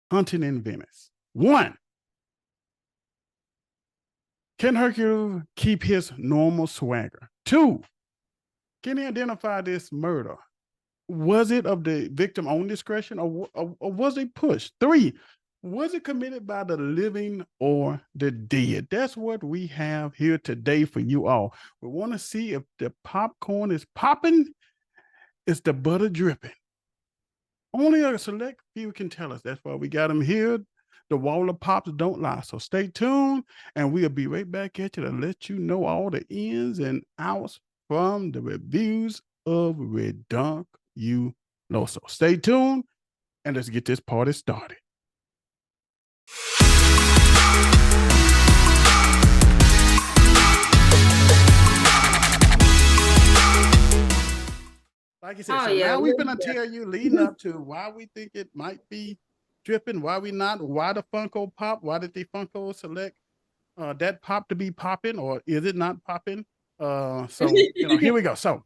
Haunting in Venice. 1, can Hercule keep his normal swagger? 2, can he identify this murder? Was it of the victim own discretion, or was it pushed? 3, was it committed by the living or the dead? That's what we have here today for you all. We want to see if the popcorn is popping, is the butter dripping. Only a select few can tell us. That's why we got them here. The wall of pops don't lie. So stay tuned, and we'll be right back at you to let you know all the ins and outs from the reviews of Ridunculoso. Stay tuned, and let's get this party started. Like you said, now we're going to tell you leading up to why we think it might be dripping, why we not, why the Funko Pop, why did the Funko select that pop to be popping, or is it not popping? So here we go. So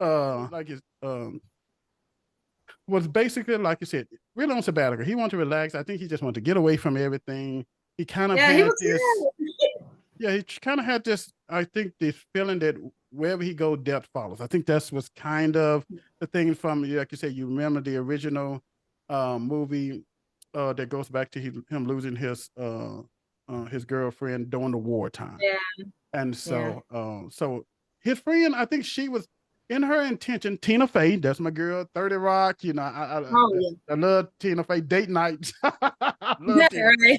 like it's was basically, like you said, really on sabbatical. He wanted to relax. I think he just wanted to get away from everything. He kind of had this. Yeah, he kind of had this, I think, this feeling that wherever he go, death follows. I think that's what's kind of the thing from, like you said, you remember the original movie that goes back to him losing his girlfriend during the wartime. Yeah. And so, so his friend, I think she was in her intention, Tina Fey, that's my girl, 30 Rock, I love Tina Fey, date night. I love Tina Fey.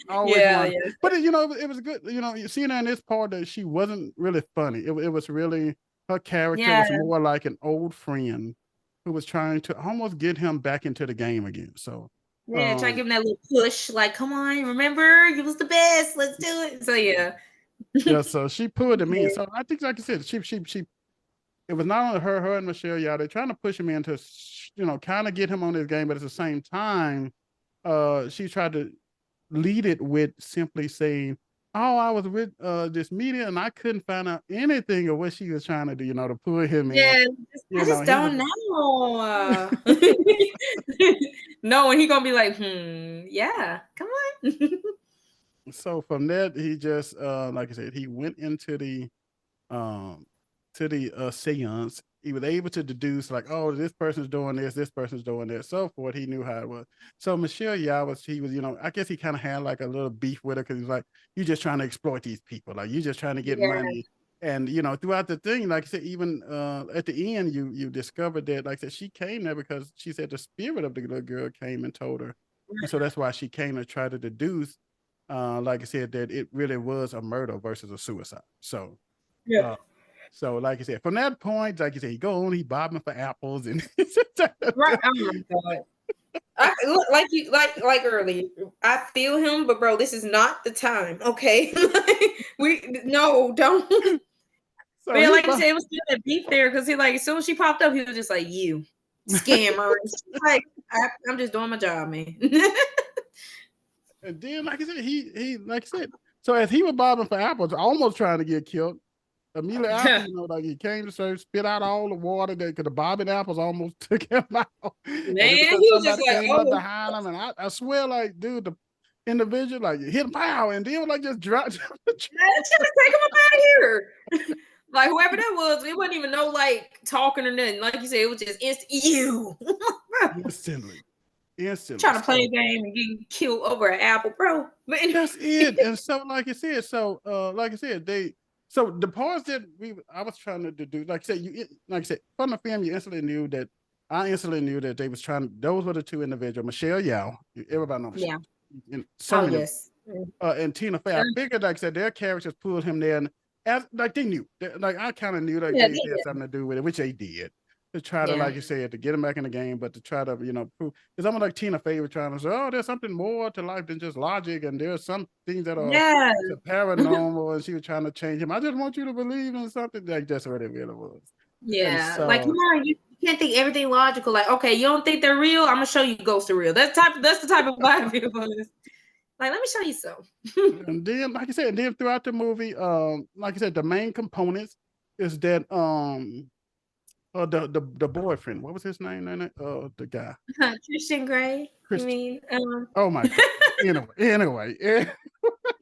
Always wanted. But it was good. You seeing her in this part that she wasn't really funny. It was really, her character was more like an old friend who was trying to almost get him back into the game again. So try to give him that little push, like, come on, remember, you was the best. Let's do it. So yeah. So she pulled him in. So I think, like I said, she. It was not only her and Michelle Yeoh. They're trying to push him into, kind of get him on this game, but at the same time, she tried to lead it with simply saying, "Oh, I was with this media and I couldn't find out anything of what she was trying to do, to pull him in." I just don't know. No, and he gonna be like, yeah, come on. So from that, he just, like I said, he went into the seance. He was able to deduce, like, oh, this person's doing this person's doing that, so forth. He knew how it was. So Michelle Yeoh was, I guess he kind of had like a little beef with her because he's like, you just trying to exploit these people, like you just trying to get money. And throughout the thing, like I said, even at the end, you discovered that, like I said, she came there because she said the spirit of the little girl came and told her, and so that's why she came to try to deduce, like I said, that it really was a murder versus a suicide. So so, like I said, from that point, like you said, he go on, he bobbing for apples, and right. Oh my god! Like earlier, I feel him, but bro, this is not the time. Okay, don't. So but yeah, like you said, it was still that beef there because he, like, as soon as she popped up, he was just like, "You scammer!" Like, I'm just doing my job, man. And then, like I said, he like I said, so as he was bobbing for apples, almost trying to get killed. Immediately after, like he came to serve, spit out all the water because the bobbing apples almost took him out. Man, he was just like, came up behind him, and I swear, like, dude, the individual, like, hit him, pow, and then like just dropped. Just take him up out of here. Like, whoever that was, we wouldn't even know, like, talking or nothing. Like you said, it was just instantly. Trying to play a game and getting killed over an apple, bro. But that's it. And so, like I said, so the parts that I was trying to do, like I said, from the film, I instantly knew that they was trying. Those were the two individuals, Michelle Yeoh. Everybody knows Michelle. Yeah. And Tina Fey. I figured, like I said, their characters pulled him there, and like they knew, like I kind of knew, like they had something to do with it, which they did. To try to, like you said, to get him back in the game, but to try to, prove. It's almost like Tina Fey was trying to say, oh, there's something more to life than just logic, and there's some things that are paranormal, and she was trying to change him. I just want you to believe in something. Like, that's what it really was. Yeah, so, like, come on, you can't think everything logical. Like, okay, you don't think they're real? I'm gonna show you ghosts are real. That's the type of vibe it was. Like, let me show you some. And then, like I said, throughout the movie, like I said, the main components is that the boyfriend. What was his name? The guy. Christian Grey. You Christian. mean Oh my God. Anyway.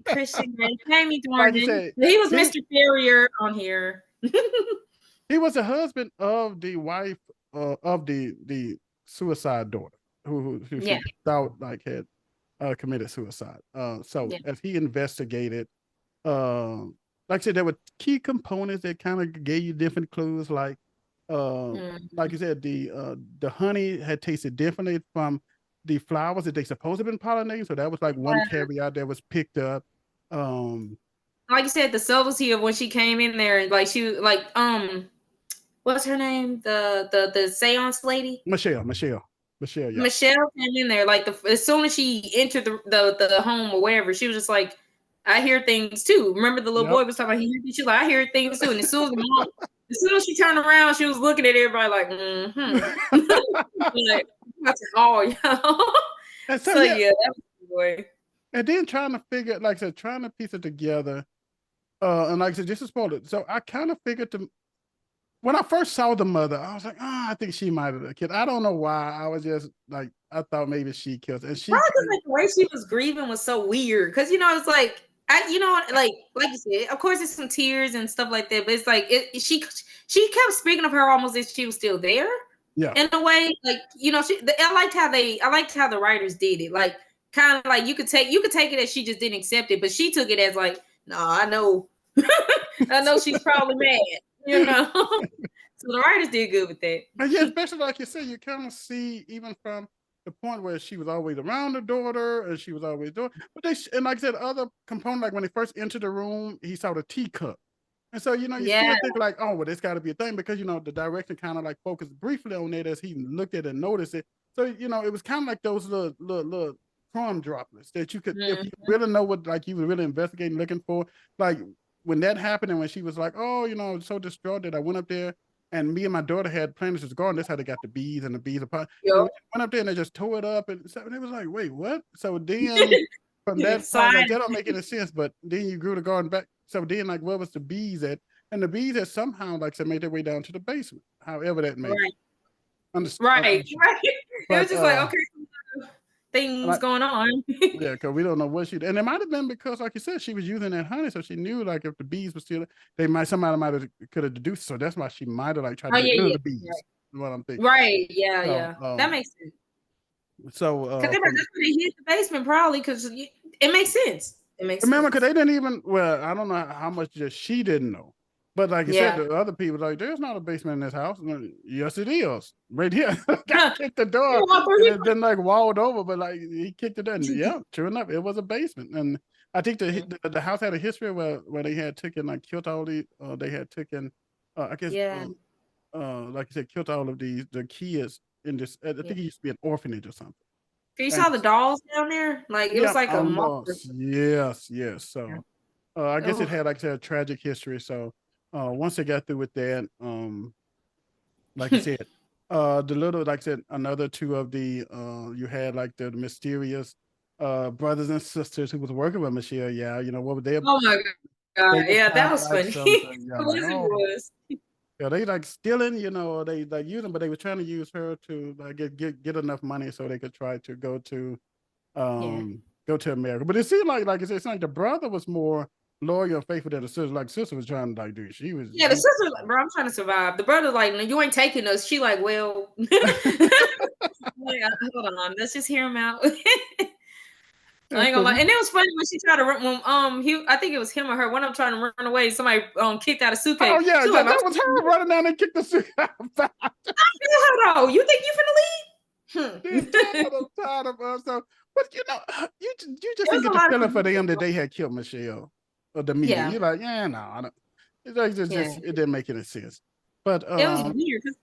Christian Grey? Jamie Like you Dornan. said, He was Mr. Ferrier on here. he was the husband of the wife of the suicide daughter who Yeah. she thought like had committed suicide. So Yeah. as he investigated, like I said, there were key components that kind of gave you different clues. Like you said, the honey had tasted differently from the flowers that they supposed to have been pollinating. So that was like one caveat that was picked up. Like you said, the subtlety of when she came in there, like she like what's her name? The seance lady? Michelle, yeah. Michelle came in there like as soon as she entered the home or wherever, she was just like, I hear things too. Remember the little boy was talking about she was like, I hear things too. And as soon as she turned around, she was looking at everybody like, like, oh yeah. So yeah, that was the boy. And then trying to figure, like I said, trying to piece it together. And like I said, just to spoil it. So I kind of figured when I first saw the mother, I was like, I think she might have killed. I don't know why. I was just like, I thought maybe she killed. And she probably because like the way she was grieving was so weird. Because it's like like you said, of course, it's some tears and stuff like that. But it's like she kept speaking of her almost as she was still there. Yeah. In a way, like I liked how the writers did it. Like kind of like you could take it as she just didn't accept it, but she took it as like, no, I know, I know she's probably mad. So the writers did good with that. And yeah, especially like you said, you kind of see even from the point where she was always around the daughter and she was always doing. But and like I said, other component, like when they first entered the room, he saw the teacup. And so, you still think like, oh, well, this got to be a thing because, the director kind of like focused briefly on it as he looked at it and noticed it. So, it was kind of like those little crumb droplets that you could, if you really know what, like you were really investigating, looking for, like when that happened and when she was like, oh, I was so distraught that I went up there and me and my daughter had planted this garden. That's how they got the bees and the bees apart. Went up there and they just tore it up. And so it was like, wait, what? So then from that point, like, that don't make any sense. But then you grew the garden back. So then, like, where was the bees at? And the bees had somehow, like, made their way down to the basement. However that made it. Right. It was just like, okay, things going on. Yeah, because we don't know what she did. And it might have been because, like you said, she was using that honey, so she knew, like, if the bees were still, somebody might have could have deduced. So that's why she might have, like, tried to get rid of the bees. Right. Is what I'm thinking. Right. Yeah. That makes sense. So, because that's why they hit the basement, probably because it makes sense. Remember, because they didn't even. Well, I don't know how much just she didn't know, but like you said, the other people like, there's not a basement in this house. Yes, it is. Right here. Kicked the door, and it been like walled over, but like he kicked it in. Yeah, true enough, it was a basement, and I think the house had a history where they had taken like killed all the they had taken I guess like you said, killed all of the kids in this. I think it used to be an orphanage or something. You saw the dolls down there? Like it was like a monster. Yes. So I guess it had, like I said, a tragic history. So once they got through with that, like I said, the little, like I said, another two of the you had like the mysterious brothers and sisters who was working with Michelle. Yeah, what would they? Oh my God! Yeah, that was funny. Was. Yeah, they like stealing, they like using, but they were trying to use her to like get enough money so they could try to go to America. But it seemed like I said, it's like the brother was more loyal and faithful than the sister. Like sister was trying to like do. She was the sister like, bro, I'm trying to survive. The brother like, no, you ain't taking us. She like, well, hold on, let's just hear him out. I ain't gonna lie. And it was funny when she tried to run I think it was him or her. One of them trying to run away, somebody kicked out a suitcase. Oh yeah, that was her running down and kicked the suitcase out. Hold on. You think you finna leave? I'm tired of us. So, but you just didn't get the feeling for them that they had killed Michelle or the media. Yeah. You're like, yeah, no, I don't. It's like just it didn't make any sense. But it was weird because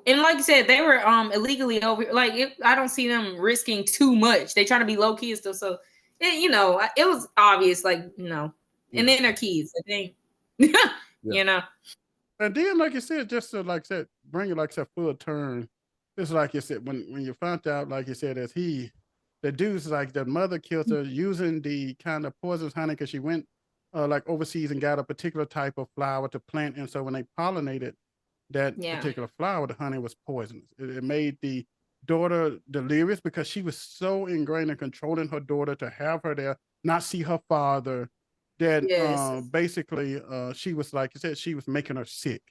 like you said, they were illegally over. Like I don't see them risking too much. They trying to be low key and stuff. So it was obvious. Like and then they're kids. I think And then, like you said, just to like said, bring it like a full turn. It's like you said when you found out, like you said, as the dude's like the mother killed her using the kind of poisonous honey because she went like overseas and got a particular type of flower to plant, and so when they pollinated that Yeah. particular flower, the honey was poisonous. It made the daughter delirious because she was so ingrained in controlling her daughter to have her there, not see her father, that Yes. basically she was, like you said, she was making her sick.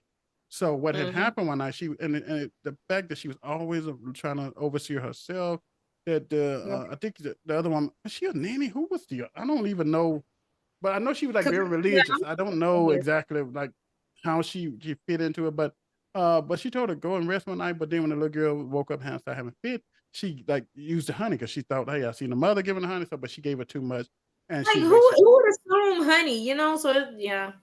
So what had happened one night, the fact that she was always trying to oversee herself, that I think the other one, was she a nanny? Who was I don't even know, but I know she was like very Yeah, religious. I don't know exactly like how she fit into it, but she told her go and rest one night. But then when the little girl woke up and started having fit, she like used the honey because she thought, hey, I seen the mother giving the honey, so but she gave her too much, and like she who basically would assume honey, you know? So yeah.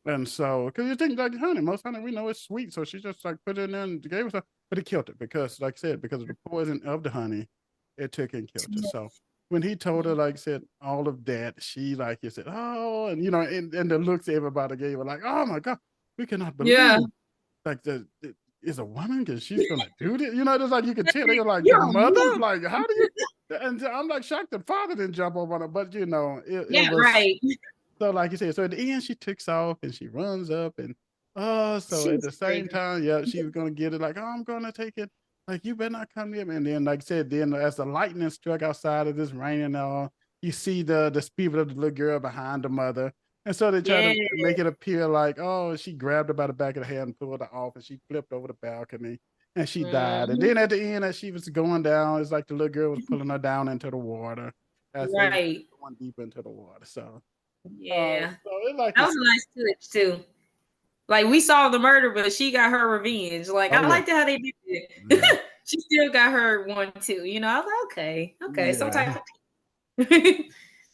and so because you think like honey, most honey we know is sweet, so she just like put it in there and gave her some, but it killed it because, like I said, because of the poison of the honey, it took and killed her. So when he told her, like I said, all of that, she like he said, oh, and and the looks everybody gave her like, oh my god, we cannot Yeah. believe like the is a woman because she's gonna do this. Just like you could tell they were like the You're a mother, woman. like how do you? And I'm like shocked the father didn't jump over on her, but it Yeah, was right. so like you said. So at the end, she takes off and she runs up and so at She's the same crazy. time, yeah, she was gonna get it. Like, oh, I'm gonna take it. Like, you better not come near me. And then, like I said, then as the lightning struck outside of this rain and all, you see the spirit of the little girl behind the mother. And so they try Yeah. to make it appear like, oh, she grabbed her by the back of the head and pulled her off, and she flipped over the balcony and she died. And then at the end, as she was going down, it's like the little girl was pulling her down into the water as they were Right. going deep into the water. Yeah. So it's like That you was said, a nice touch too. Like we saw the murder, but she got her revenge. Like oh I yeah, liked how they did yeah, it. She still got her one too. I was like, okay, some yeah. type of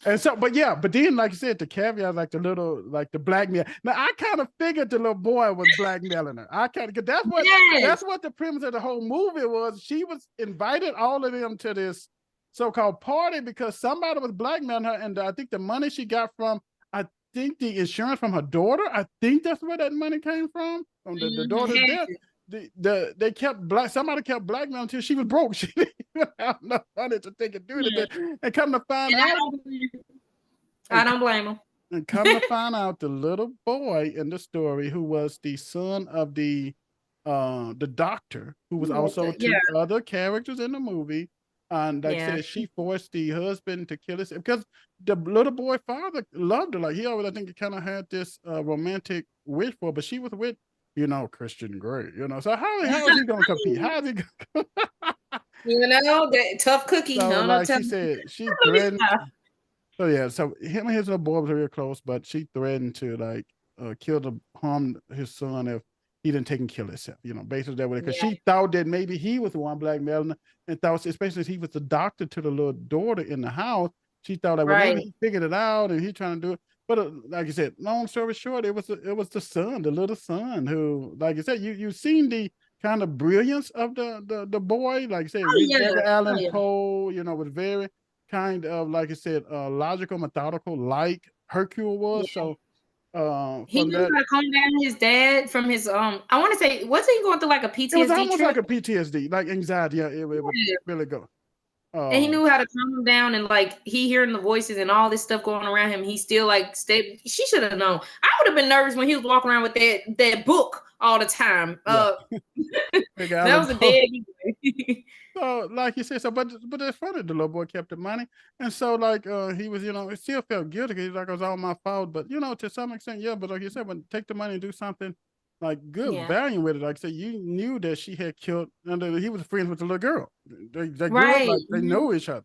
And so, but then, like I said, the caveat, like the blackmail. Now, I kind of figured the little boy was blackmailing her. I kind of, cause Yes. that's what the premise of the whole movie was. She was invited all of them to this so-called party because somebody was blackmailing her, and I think the money she got from, I think the insurance from her daughter. I think that's where that money came from the daughter's Had death. to. They kept somebody kept blackmailing until she was broke. She didn't even have enough money to take and do anything. And come to find And out, I and, don't blame him. and come to find out, the little boy in the story, who was the son of the doctor, who was also Yeah, two other characters in the movie. And like I yeah, said, she forced the husband to kill himself because the little boy father loved her. Like he always, I think, he kind of had this romantic wish for her, but she was with, Christian Grey. So how is he gonna compete? How is he gonna that tough cookie. I so don't know. like Tell she me. said, she Let me threatened. stop. So yeah, so him and his little boy was real close, but she threatened to like harm his son if he didn't take and kill himself. Basically that way, because Yeah, she thought that maybe he was the one blackmailing her, and thought, especially as he was the doctor to the little daughter in the house, she thought like, well, right. maybe he figured it out and he's trying to do it. But like you said, long story short, it was the son, the little son, who, like you said, you seen the kind of brilliance of the boy. Like you said, Oh read yeah, Edgar oh Allan yeah, Poe, was very kind of, like I said, logical, methodical, like Hercule was. yeah. So He from knew that, how to calm down his dad from his I want to say, wasn't he going through like a it was PTSD almost like trip? a PTSD, like anxiety. Yeah, it would Yeah. really go. And he Um, knew how to calm him down, and like he hearing the voices and all this stuff going around him, he still like stayed. She should have known. I would have been nervous when he was walking around with that book all the time. yeah, Edgar That Allan was a Poe. dead giveaway. So, like you said, but it's funny. The little boy kept the money, and so like he was, it still felt guilty. He's like, it was all my fault, but to some extent, yeah. But like you said, when take the money and do something like good, Yeah, valiant with it. Like I said, you knew that she had killed, and that he was friends with the little girl. They grew up right. like they know each other,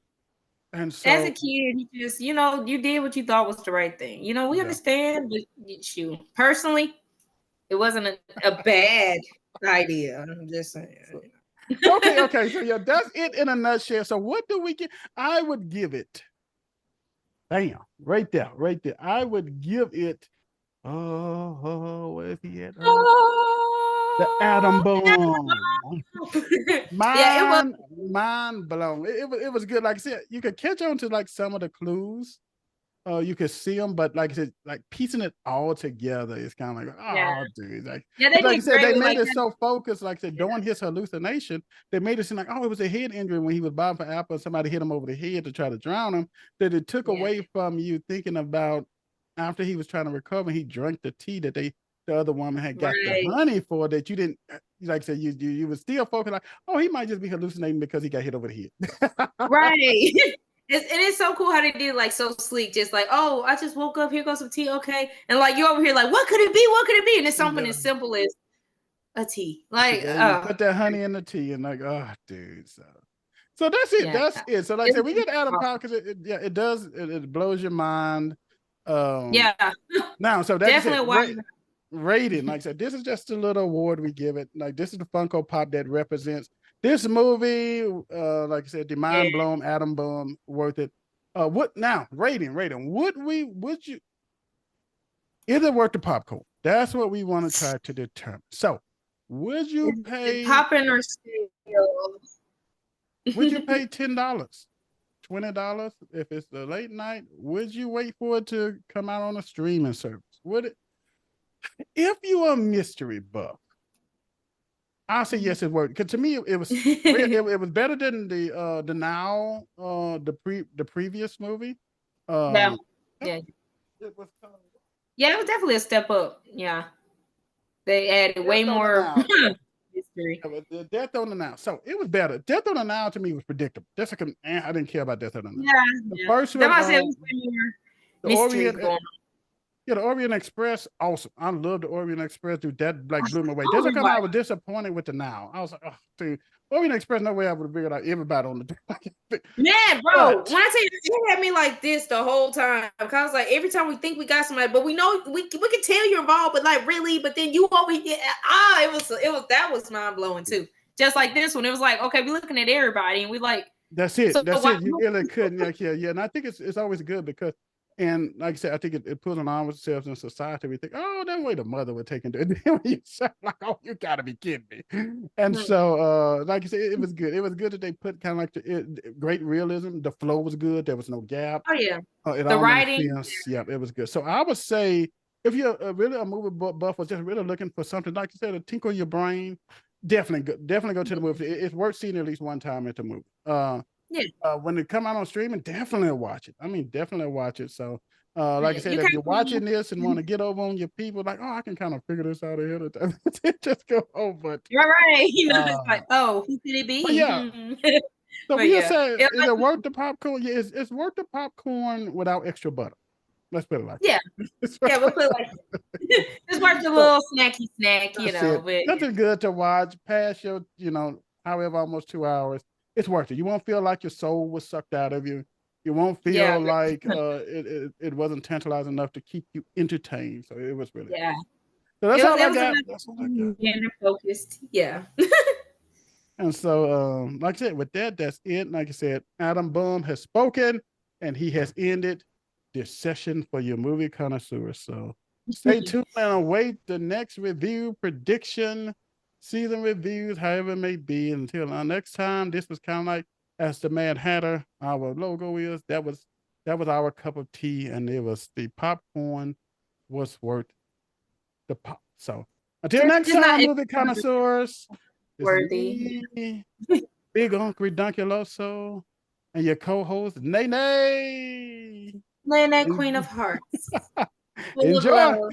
and As a so kid, you just you did what you thought was the right thing. We yeah. understand, but shoot, personally, it wasn't a bad idea. I'm just saying. So, okay. So yeah, that's it in a nutshell. So what do we get? I would give it. Bam, right there, right there. I would give it. What if he had the atom Oh, bomb? yeah, it was. Mind blown. It was good. Like I said, you could catch on to like some of the clues. You could see them, but like I said, like piecing it all together is kind of like, Yeah, oh, dude. yeah, they Like you did said, great they with made like it that. so focused. Like I said, Yeah, during his hallucination, they made it seem like, oh, it was a head injury when he was bobbing for apple and somebody hit him over the head to try to drown him. That it took yeah, away from you thinking about after he was trying to recover, he drank the tea that they the other woman had got the Right. honey for that you didn't, like I said, you were still focused like, oh, he might just be hallucinating because he got hit over the head. Right. It's so cool how they did like so sleek, just like, oh, I just woke up, here goes some tea, okay. And like you over here, like, what could it be? What could it be? And it's something as simple as a tea. Like, Yeah, you put that honey in the tea and like, oh, dude. So that's it. yeah. That's it. So like I said, we get Adam Powell because it does it blows your mind. Yeah. Now, so that's Definitely rating. Like I said, this is just a little award we give it. Like this is the Funko Pop that represents this movie. Like I said, the mind blown Adam Boom, worth it. What now? Rating. Would you? Is it worth the popcorn? That's what we want to try to determine. So, would you pay popping or still? Would you pay $10, $20 if it's the late night? Would you wait for it to come out on a streaming service? Would it? If you are a mystery buff, I'll say yes, it worked. Because to me, it was it was better than the now the previous movie. Yeah. It was Yeah, it was definitely a step up. Yeah. They added way more history. The Death on the Nile. So it was better. Death on the Nile to me was predictable. I didn't care about Death on the Nile. Yeah. The first one, was way more mystery going on. Yeah, the Orient Express, awesome. I love the Orient Express, dude. That like blew me away. That's because I was disappointed with the Now. I was like, oh, dude, Orient Express, no way I would have figured out everybody on the Man, bro, when I tell you, it had me like this the whole time. Because like every time we think we got somebody, but we know we can tell you're involved, but like really, but then you over here, that was mind blowing too. Just like this one, it was like, okay, we're looking at everybody, and we like, that's it. That's it. You really couldn't, like, yeah. And I think it's always good because, and like I said, I think it puts on ourselves in society. We think, oh, that way the mother would take into it. Then you sound like, oh, you gotta be kidding me. And so, like you said, it was good. It was good that they put kind of like great realism. The flow was good. There was no gap. Oh yeah. The writing. Yeah, it was good. So I would say, if you're really a movie buff or just really looking for something, like you said, to tinkle your brain, definitely go to the movie. It's worth seeing at least one time at the movie. When it come out on streaming, definitely watch it. I mean, definitely watch it. So, like I said, if you're watching this and want to get over on your people, like, oh, I can kind of figure this out ahead of time. Just go over. You're right. You know, it's like, oh, who could it be? Yeah. So we say, is it worth the popcorn? Yeah, it's worth the popcorn without extra butter. Let's put it like that. Yeah, we'll put it like it's worth a little snacky snack, you know. But nothing good to watch past your, however, almost 2 hours. It's worth it. You won't feel like your soul was sucked out of you. You won't feel like it wasn't tantalizing enough to keep you entertained. So it was really good. So that's all I got. That's all I got. Focused. Yeah. And so, like I said, with that, that's it. Like I said, Adam Boom has spoken, and he has ended this session for your movie connoisseurs. So stay tuned and await the next review, prediction, season reviews, however it may be. Until next time, this was kind of like, as the Mad Hatter, our logo is, that was our cup of tea, and it was the popcorn was worth the pop. So until next time, movie connoisseurs, worthy. Big Uncle Ridunculoso, and your co-host, Nae-Nae. Nae-Nae, Queen of Hearts. Enjoy.